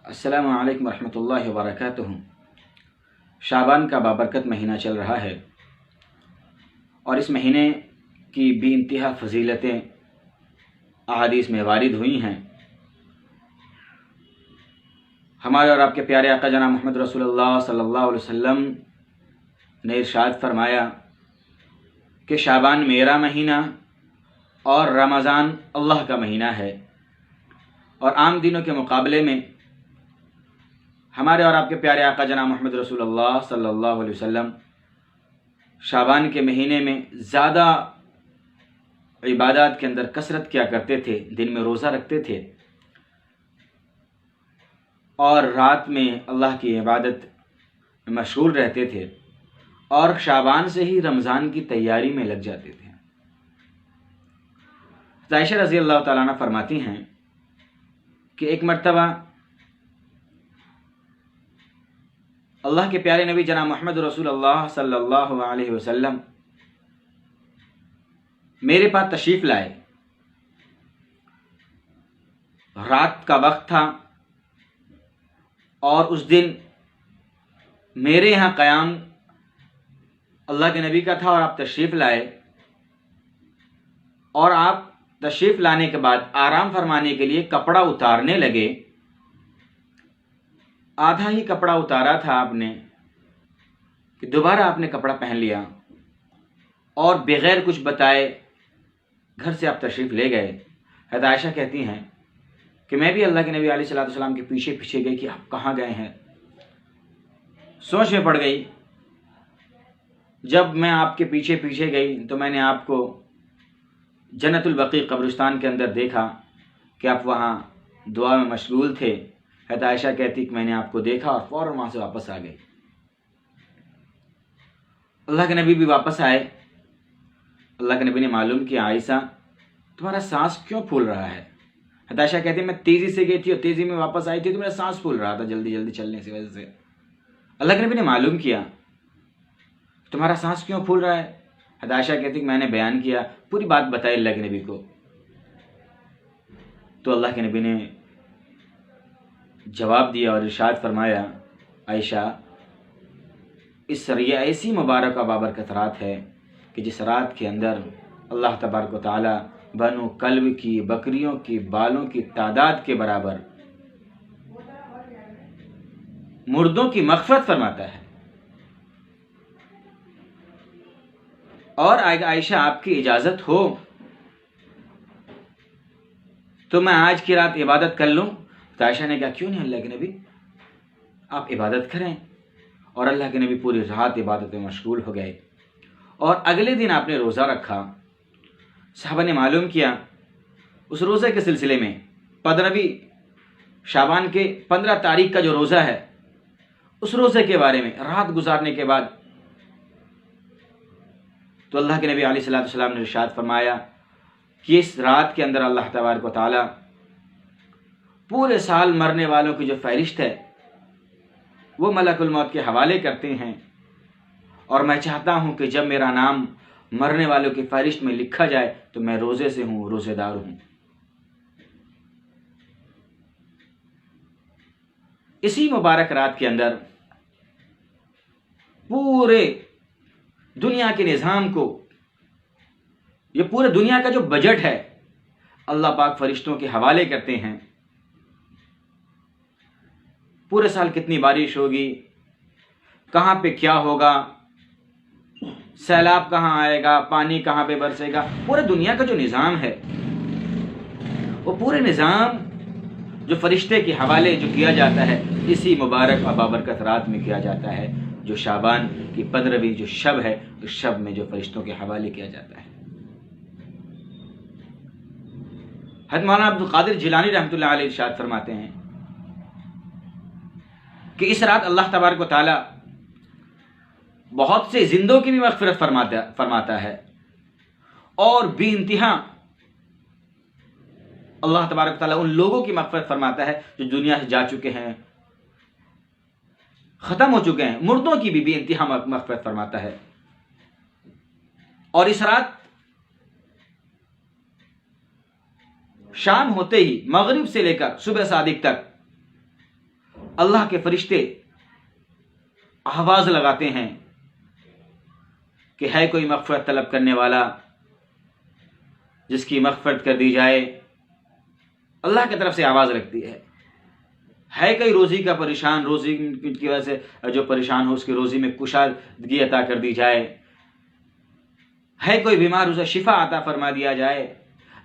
السلام علیکم ورحمۃ اللہ وبرکاتہ۔ شعبان کا بابرکت مہینہ چل رہا ہے اور اس مہینے کی بے انتہا فضیلتیں احادیث میں وارد ہوئی ہیں۔ ہمارے اور آپ کے پیارے آقا جناب محمد رسول اللہ صلی اللہ علیہ وسلم نے ارشاد فرمایا کہ شعبان میرا مہینہ اور رمضان اللہ کا مہینہ ہے، اور عام دنوں کے مقابلے میں ہمارے اور آپ کے پیارے آقا جناب محمد رسول اللہ صلی اللہ علیہ وسلم شعبان کے مہینے میں زیادہ عبادات کے اندر کثرت کیا کرتے تھے، دن میں روزہ رکھتے تھے اور رات میں اللہ کی عبادت میں مشغول رہتے تھے، اور شعبان سے ہی رمضان کی تیاری میں لگ جاتے تھے۔ عائشہ رضی اللہ تعالیٰ عنہ فرماتی ہیں کہ ایک مرتبہ اللہ کے پیارے نبی جناب محمد رسول اللہ صلی اللہ علیہ وسلم میرے پاس تشریف لائے۔ رات کا وقت تھا اور اس دن میرے یہاں قیام اللہ کے نبی کا تھا، اور آپ تشریف لائے، اور آپ تشریف لانے کے بعد آرام فرمانے کے لیے کپڑا اتارنے لگے۔ آدھا ہی کپڑا اتارا تھا آپ نے کہ دوبارہ آپ نے کپڑا پہن لیا، اور بغیر کچھ بتائے گھر سے آپ تشریف لے گئے۔ حضرت عائشہ کہتی ہیں کہ میں بھی اللہ کے نبی علیہ الصلوۃ والسلام کے پیچھے پیچھے گئی کہ آپ کہاں گئے ہیں۔ سوچ میں پڑ گئی۔ جب میں آپ کے پیچھے پیچھے گئی تو میں نے آپ کو جنت البقیع قبرستان کے اندر دیکھا کہ آپ وہاں دعا میں مشغول تھے۔ حضرت عائشہ کہتی کہ میں نے آپ کو دیکھا اور فوراً وہاں سے واپس آ گئی۔ اللہ کے نبی بھی واپس آئے۔ اللہ کے نبی نے معلوم کیا، عائشہ تمہارا سانس کیوں پھول رہا ہے؟ حضرت عائشہ کہتی میں تیزی سے گئی تھی اور تیزی میں واپس آئی تھی تو میرا سانس پھول رہا تھا جلدی جلدی چلنے کی وجہ سے۔ اللہ کے نبی نے معلوم کیا تمہارا سانس کیوں پھول رہا ہے؟ حضرت عائشہ کہتی کہ میں نے بیان کیا، پوری بات بتائی اللہ کے نبی کو۔ تو اللہ کے نبی نے جواب دیا اور ارشاد فرمایا، عائشہ یہ ایسی مبارک و بابرکت رات ہے کہ جس رات کے اندر اللہ تبارک و تعالی بنو کلب کی بکریوں کی بالوں کی تعداد کے برابر مردوں کی مغفرت فرماتا ہے۔ اور عائشہ آپ کی اجازت ہو تو میں آج کی رات عبادت کر لوں؟ تو عائشہ نے کہا کیوں نہیں اللہ کے نبی، آپ عبادت کریں۔ اور اللہ کے نبی پوری رات عبادت میں مشغول ہو گئے، اور اگلے دن آپ نے روزہ رکھا۔ صحابہ نے معلوم کیا اس روزے کے سلسلے میں 15 شعبان کے 15 تاریخ کا جو روزہ ہے اس روزے کے بارے میں رات گزارنے کے بعد تو اللہ کے نبی علیہ الصلوۃ والسلام نے ارشاد فرمایا کہ اس رات کے اندر اللہ تبارک و تعالی پورے سال مرنے والوں کی جو فہرست ہے وہ ملک الموت کے حوالے کرتے ہیں، اور میں چاہتا ہوں کہ جب میرا نام مرنے والوں کی فہرست میں لکھا جائے تو میں روزے سے ہوں، روزے دار ہوں۔ اسی مبارک رات کے اندر پورے دنیا کے نظام کو، یہ پورے دنیا کا جو بجٹ ہے اللہ پاک فرشتوں کے حوالے کرتے ہیں۔ پورے سال کتنی بارش ہوگی، کہاں پہ کیا ہوگا، سیلاب کہاں آئے گا، پانی کہاں پہ برسے گا، پورے دنیا کا جو نظام ہے وہ پورے نظام جو فرشتے کے حوالے جو کیا جاتا ہے اسی مبارک و بابرکت رات میں کیا جاتا ہے، جو شعبان کی 15ویں جو شب ہے اس شب میں جو فرشتوں کے حوالے کیا جاتا ہے۔ حضرت مولانا عبد القادر جیلانی رحمۃ اللہ علیہ ارشاد فرماتے ہیں کہ اس رات اللہ تبارک و تعالی بہت سے زندوں کی بھی مغفرت فرماتا ہے، اور بے انتہا اللہ تبارک و تعالی ان لوگوں کی مغفرت فرماتا ہے جو دنیا سے جا چکے ہیں، ختم ہو چکے ہیں، مردوں کی بھی بے انتہا مغفرت فرماتا ہے۔ اور اس رات شام ہوتے ہی مغرب سے لے کر صبح صادق تک اللہ کے فرشتے آواز لگاتے ہیں کہ ہے کوئی مغفرت طلب کرنے والا جس کی مغفرت کر دی جائے. اللہ کی طرف سے آواز لگتی ہے کوئی روزی کا پریشان، روزی کی وجہ سے جو پریشان ہو اس کی روزی میں کشادگی عطا کر دی جائے. ہے کوئی بیمار اسے شفا عطا فرما دیا جائے.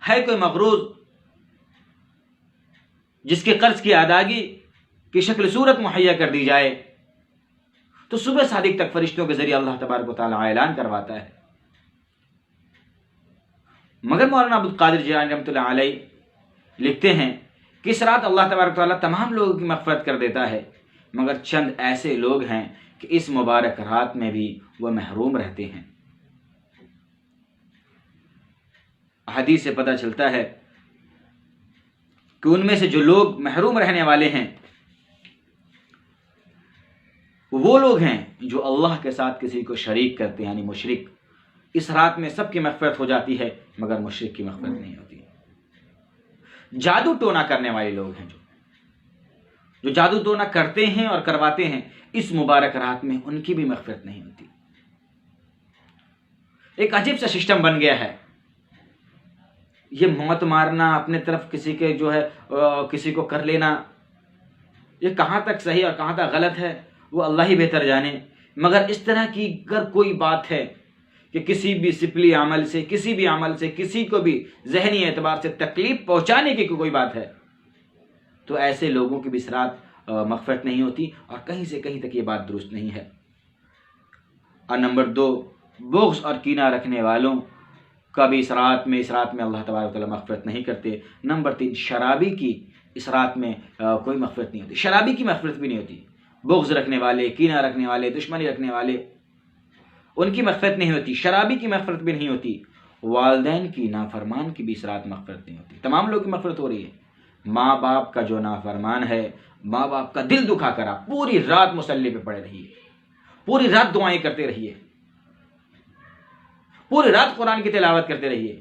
ہے کوئی مقروض جس کے قرض کی ادائیگی کی شکل صورت مہیا کر دی جائے. تو صبح صادق تک فرشتوں کے ذریعے اللہ تبارک و تعالیٰ اعلان کرواتا ہے. مگر مولانا عبدالقادر جیلانی رحمۃ اللہ علیہ لکھتے ہیں کہ اس رات اللہ تبارک و تعالیٰ تمام لوگوں کی مغفرت کر دیتا ہے، مگر چند ایسے لوگ ہیں کہ اس مبارک رات میں بھی وہ محروم رہتے ہیں. حدیث سے پتہ چلتا ہے کہ ان میں سے جو لوگ محروم رہنے والے ہیں وہ لوگ ہیں جو اللہ کے ساتھ کسی کو شریک کرتے ہیں، یعنی مشرک. اس رات میں سب کی مغفرت ہو جاتی ہے مگر مشرک کی مغفرت نہیں ہوتی. جادو ٹونا کرنے والے لوگ ہیں جو جادو ٹونا کرتے ہیں اور کرواتے ہیں، اس مبارک رات میں ان کی بھی مغفرت نہیں ہوتی. ایک عجیب سا سسٹم بن گیا ہے یہ موت مارنا، اپنے طرف کسی کے جو ہے کسی کو کر لینا، یہ کہاں تک صحیح اور کہاں تک غلط ہے وہ اللہ ہی بہتر جانے. مگر اس طرح کی اگر کوئی بات ہے کہ کسی بھی سپلی عمل سے، کسی بھی عمل سے کسی کو بھی ذہنی اعتبار سے تکلیف پہنچانے کی کوئی بات ہے تو ایسے لوگوں کی بھی اس رات مغفرت نہیں ہوتی، اور کہیں سے کہیں تک یہ بات درست نہیں ہے. اور نمبر 2، بغض اور کینہ رکھنے والوں کا بھی اس رات میں اللہ تبارک و تعالیٰ مغفرت نہیں کرتے. نمبر 3، شرابی کی اس رات میں کوئی مغفرت نہیں ہوتی، شرابی کی مغفرت بھی نہیں ہوتی. بغض رکھنے والے، کینہ رکھنے والے، دشمنی رکھنے والے، ان کی مغفرت نہیں ہوتی. شرابی کی مغفرت بھی نہیں ہوتی. والدین کی، نافرمان کی بھی اس رات مغفرت نہیں ہوتی. تمام لوگ کی مغفرت ہو رہی ہے. ماں باپ کا جو نافرمان ہے، ماں باپ کا دل دکھا کرا پوری رات مصلی پہ پڑے رہیے، پوری رات دعائیں کرتے رہیے، پوری رات قرآن کی تلاوت کرتے رہیے،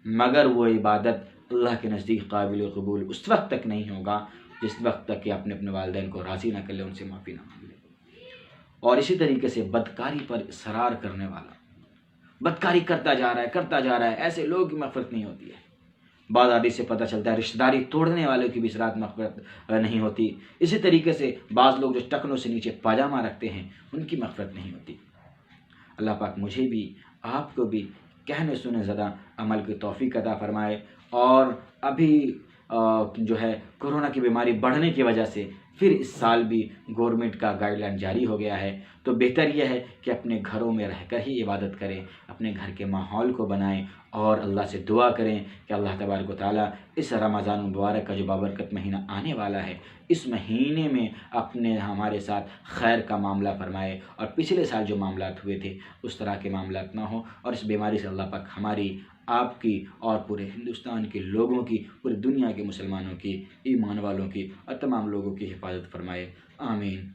مگر وہ عبادت اللہ کے نزدیک قابل قبول اس وقت تک نہیں ہوگا جس وقت تک کہ اپنے والدین کو راضی نہ کر لے، ان سے معافی نہ مانگ لے. اور اسی طریقے سے بدکاری پر اصرار کرنے والا بدکاری کرتا جا رہا ہے، ایسے لوگوں کی مغفرت نہیں ہوتی ہے. بعض حدیث سے پتہ چلتا ہے رشتہ داری توڑنے والوں کی بھی اس رات مغفرت نہیں ہوتی. اسی طریقے سے بعض لوگ جو ٹکنوں سے نیچے پاجامہ رکھتے ہیں ان کی مغفرت نہیں ہوتی. اللہ پاک مجھے بھی آپ کو بھی کہنے سنے زدہ عمل کی توفیق عطا فرمائے. اور ابھی جو ہے کورونا کی بیماری بڑھنے کی وجہ سے پھر اس سال بھی گورنمنٹ کا گائیڈ لائن جاری ہو گیا ہے، تو بہتر یہ ہے کہ اپنے گھروں میں رہ کر ہی عبادت کریں، اپنے گھر کے ماحول کو بنائیں اور اللہ سے دعا کریں کہ اللہ تبارک و تعالیٰ اس رمضان المبارک کا جو بابرکت مہینہ آنے والا ہے اس مہینے میں ہمارے ساتھ خیر کا معاملہ فرمائے، اور پچھلے سال جو معاملات ہوئے تھے اس طرح کے معاملات نہ ہوں، اور اس بیماری سے اللہ پاک ہماری، آپ کی اور پورے ہندوستان کے لوگوں کی، پوری دنیا کے مسلمانوں کی، ایمان والوں کی اور تمام لوگوں کی حفاظت فرمائے. آمین.